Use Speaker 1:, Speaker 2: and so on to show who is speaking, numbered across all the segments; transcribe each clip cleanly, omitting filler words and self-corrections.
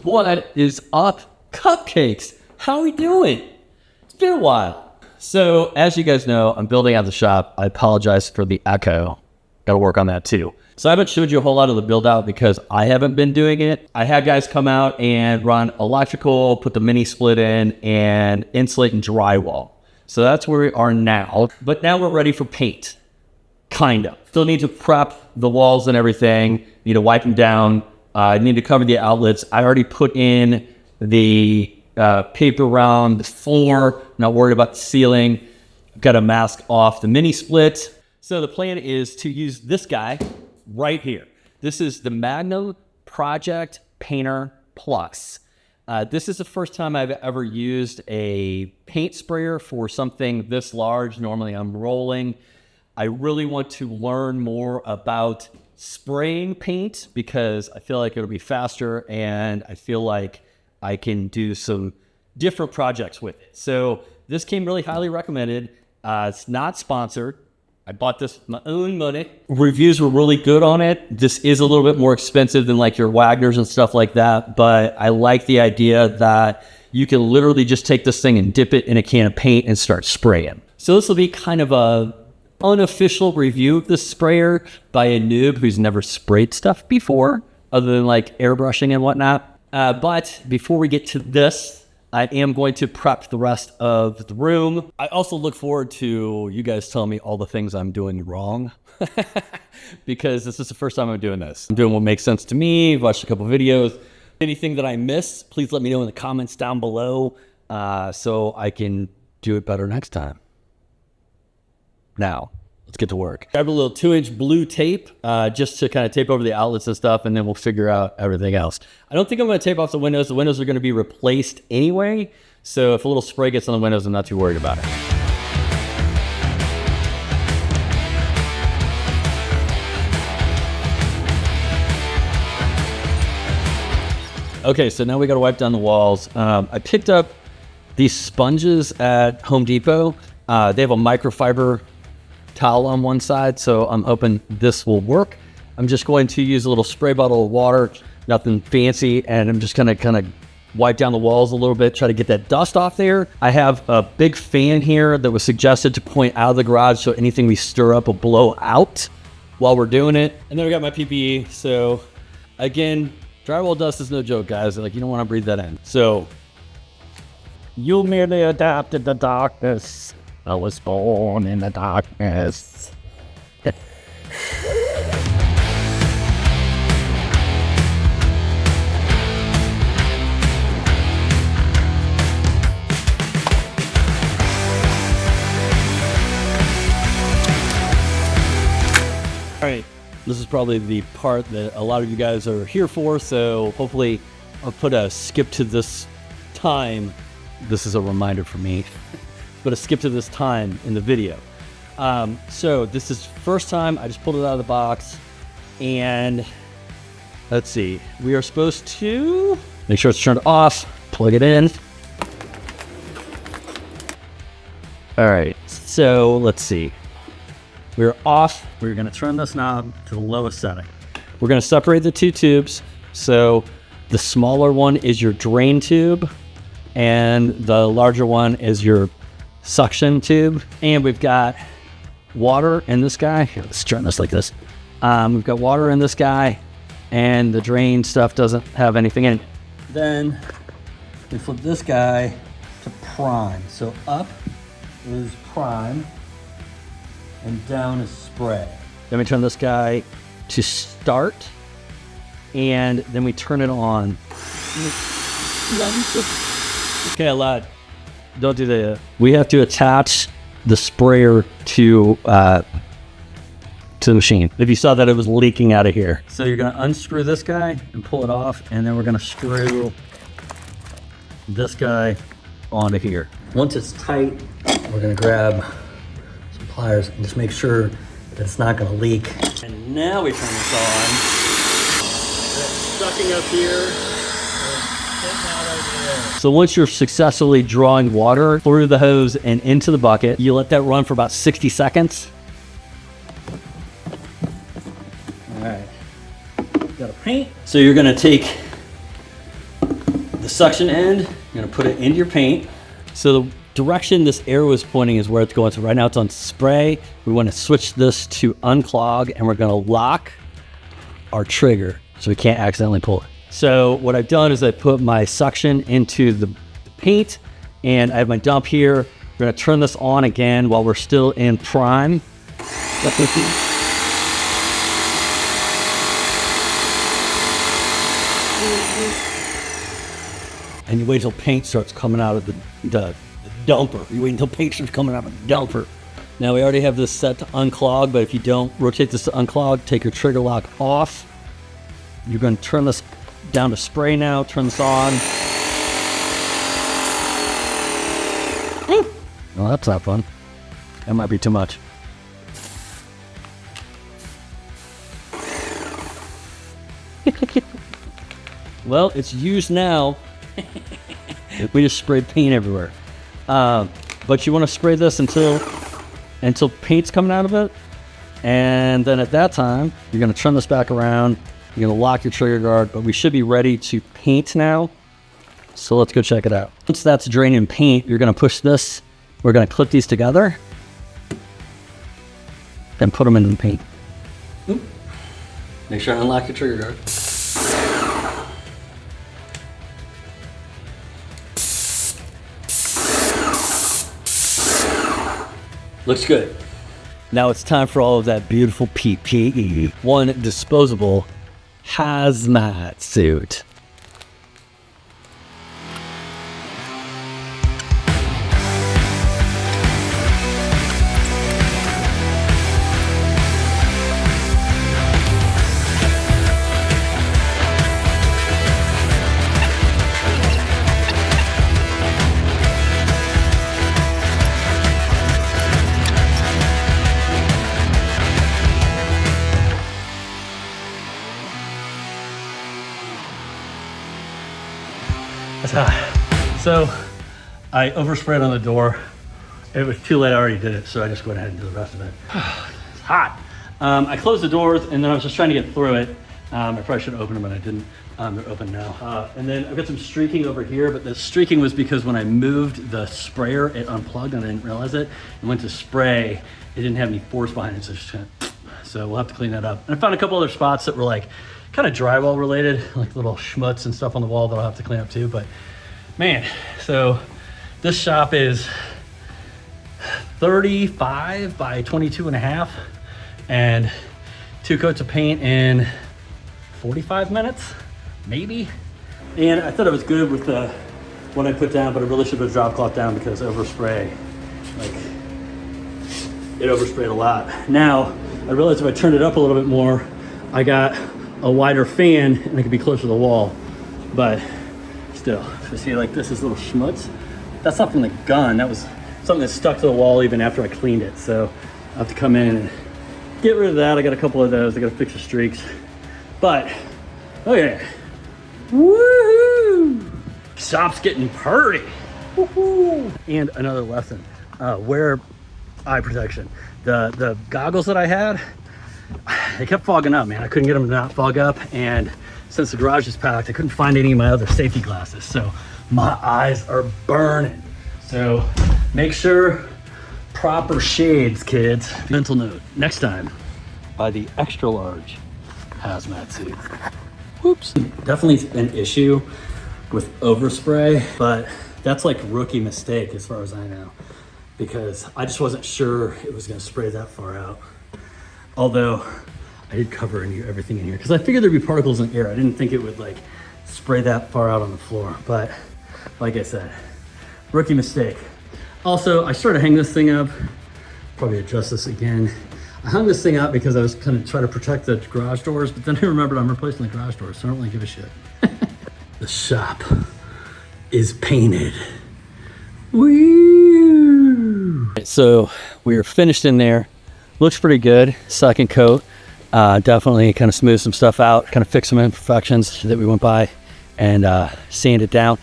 Speaker 1: What is up, cupcakes? How are we doing? It's been a while. So, as you guys know, I'm building out the shop. I apologize for the echo. Got to work on that too. So I haven't showed you a whole lot of the build out because I haven't been doing it. I had guys come out and run electrical, put the mini split in, and insulate and drywall. So that's where we are now. But now we're ready for paint. Kind of. Still need to prep the walls and everything. Need to wipe them down. I need to cover the outlets. I already put in the paper around the floor. Not worried about the ceiling. I've got to mask off the mini split. So the plan is to use this guy right here. This is the Magnum Project Painter Plus. This is the first time I've ever used a paint sprayer for something this large. Normally I'm rolling. I really want to learn more about spraying paint because I feel like it'll be faster and I feel like I can do some different projects with it. So this came really highly recommended. It's not sponsored. I bought this with my own money. Reviews were really good on it. This is a little bit more expensive than like your Wagners and stuff like that, but I like the idea that you can literally just take this thing and dip it in a can of paint and start spraying. So this will be kind of a unofficial review of the sprayer by a noob who's never sprayed stuff before, other than like airbrushing and whatnot. But before we get to this, I am going to prep the rest of the room. I also look forward to you guys telling me all the things I'm doing wrong because this is the first time I'm doing this. I'm doing what makes sense to me. I've watched a couple videos. Anything that I miss, please let me know in the comments down below so I can do it better next time. Now, let's get to work. Grab a little 2-inch blue tape just to kind of tape over the outlets and stuff, and then we'll figure out everything else. I don't think I'm going to tape off the windows. The windows are going to be replaced anyway, so if a little spray gets on the windows, I'm not too worried about it. Okay, so now we got to wipe down the walls. I picked up these sponges at Home Depot. They have a microfiber towel on one side, so I'm hoping this will work. I'm just going to use a little spray bottle of water, nothing fancy, and I'm just gonna kind of wipe down the walls a little bit, try to get that dust off there. I have a big fan here that was suggested to point out of the garage so anything we stir up will blow out while we're doing it. And then we got my PPE. So again, drywall dust is no joke, guys. Like, you don't want to breathe that in. So you merely adapted the darkness. I was born in the darkness. All right, this is probably the part that a lot of you guys are here for, so hopefully I'll put a skip to this time. This is a reminder for me. But a skip to this time in the video. So this is first time. I just pulled it out of the box, and let's see. We are supposed to make sure it's turned off, plug it in. All right, so let's see. We're off. We're gonna turn this knob to the lowest setting. We're gonna separate the two tubes. So the smaller one is your drain tube, and the larger one is your suction tube. And we've got water in this guy. Here, let's turn this like this. We've got water in this guy, and the drain stuff doesn't have anything in it. Then we flip this guy to prime. So up is prime, and down is spray. Then we turn this guy to start, and then we turn it on. Okay, a lot. Don't do that. We have to attach the sprayer to the machine. If you saw that, it was leaking out of here. So you're gonna unscrew this guy and pull it off, and then we're gonna screw this guy onto here. Once it's tight, we're gonna grab some pliers and just make sure that it's not gonna leak. And now we turn this on. It's sucking up here. So once you're successfully drawing water through the hose and into the bucket, you let that run for about 60 seconds. All right, got a paint. So you're gonna take suction end, you're gonna put it into your paint. So the direction this arrow is pointing is where it's going. So right now it's on spray. We want to switch this to unclog, and we're gonna lock our trigger so we can't accidentally pull it. So what I've done is I put my suction into the paint, and I have my dump here. We're gonna turn this on again while we're still in prime. And you wait till paint starts coming out of the dumper. You wait until paint starts coming out of the dumper. Now we already have this set to unclog, but if you don't rotate this to unclog, take your trigger lock off. You're going to turn this down to spray now, turn this on. Well, that's not fun. That might be too much. Well, it's used now. We just sprayed paint everywhere. But you want to spray this until paint's coming out of it. And then at that time, you're going to turn this back around. You're going to lock your trigger guard, but we should be ready to paint now. So let's go check it out. Once that's draining paint, you're going to push this. We're going to clip these together. Then put them into the paint. Oop. Make sure to unlock your trigger guard. Looks good. Now it's time for all of that beautiful PPE. One disposable HAZMAT suit. So I oversprayed on the door. It was too late, I already did it, so I just went ahead and did the rest of it. It's hot. I closed the doors and then I was just trying to get through it. I probably should have opened them, but I didn't. They're open now. And then I've got some streaking over here, but the streaking was because when I moved the sprayer, it unplugged and I didn't realize it. And went to spray, it didn't have any force behind it, so we'll have to clean that up. And I found a couple other spots that were like kind of drywall related, like little schmutz and stuff on the wall that I'll have to clean up too. But man, so this shop is 35 by 22 and a half and 2 coats of paint in 45 minutes, maybe. And I thought it was good with the what I put down, but I really should have drop cloth down because overspray, like it oversprayed a lot. Now, I realized if I turned it up a little bit more, I got a wider fan and I could be closer to the wall, but still, so see, like this is little schmutz. That's not from the gun. That was something that stuck to the wall even after I cleaned it. So I have to come in and get rid of that. I got a couple of those. I got to fix the streaks. But, oh yeah. Woohoo! Shop's getting purty. Woohoo! And another lesson, wear eye protection. The goggles that I had, they kept fogging up, man. I couldn't get them to not fog up. And since the garage is packed, I couldn't find any of my other safety glasses. So my eyes are burning. So make sure proper shades, kids. Mental note, next time, buy the extra large HAZMAT suit. Whoops. Definitely an issue with overspray, but that's like rookie mistake as far as I know, because I just wasn't sure it was gonna spray that far out. Although I did cover everything in here because I figured there'd be particles in the air. I didn't think it would like spray that far out on the floor, but like I said, rookie mistake. Also, I started to hang this thing up, probably adjust this again. I hung this thing up because I was kind of trying to protect the garage doors, but then I remembered I'm replacing the garage doors, so I don't really give a shit. The shop is painted. Woo! So we're finished in there. Looks pretty good. Second coat. Definitely kind of smooth some stuff out, kind of fix some imperfections that we went by and sand it down.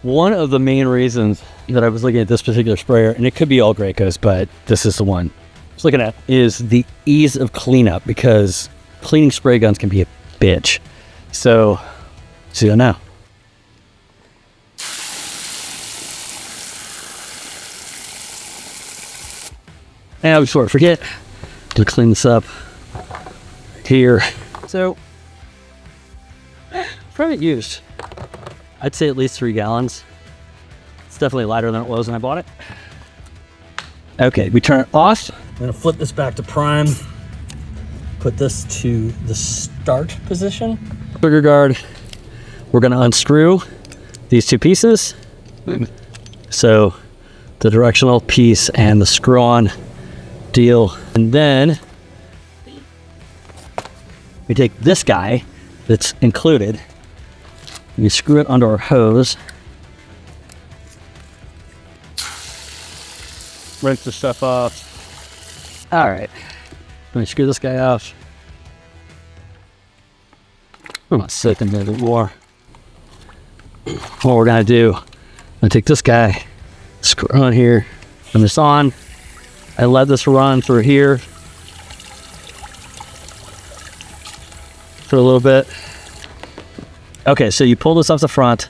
Speaker 1: One of the main reasons that I was looking at this particular sprayer, and it could be all Gracos, but this is the one I was looking at, is the ease of cleanup, because cleaning spray guns can be a bitch. So, see you now. And before I forget, to clean this up here. So, probably used, I'd say at least 3 gallons. It's definitely lighter than it was when I bought it. Okay, we turn it off. I'm gonna flip this back to prime. Put this to the start position. Trigger guard. We're gonna unscrew these 2 pieces. So the directional piece and the screw-on deal. And then we take this guy that's included, and you screw it under our hose. Rinse the stuff off. All right, let me screw this guy off. I'm gonna sit in there a little more. What we're gonna do, I'm gonna take this guy, screw on here, turn this on. I let this run through here for a little bit. Okay, so you pull this off the front.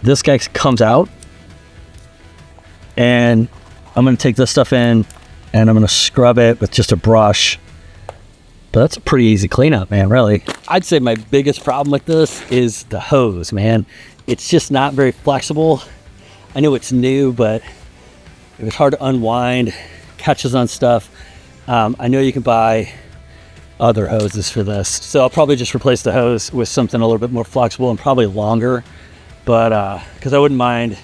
Speaker 1: This guy comes out, and I'm gonna take this stuff in, and I'm gonna scrub it with just a brush. But that's a pretty easy cleanup, man, really. I'd say my biggest problem with this is the hose, man. It's just not very flexible. I know it's new, but it was hard to unwind, catches on stuff. I know you can buy other hoses for this, so I'll probably just replace the hose with something a little bit more flexible and probably longer. But because I wouldn't mind,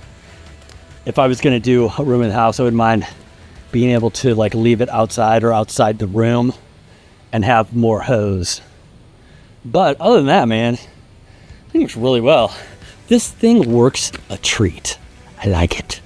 Speaker 1: if I was gonna do a room in the house, I wouldn't mind being able to like leave it outside or outside the room and have more hose. But other than that, man, I think it's really well. This thing works a treat. I like it.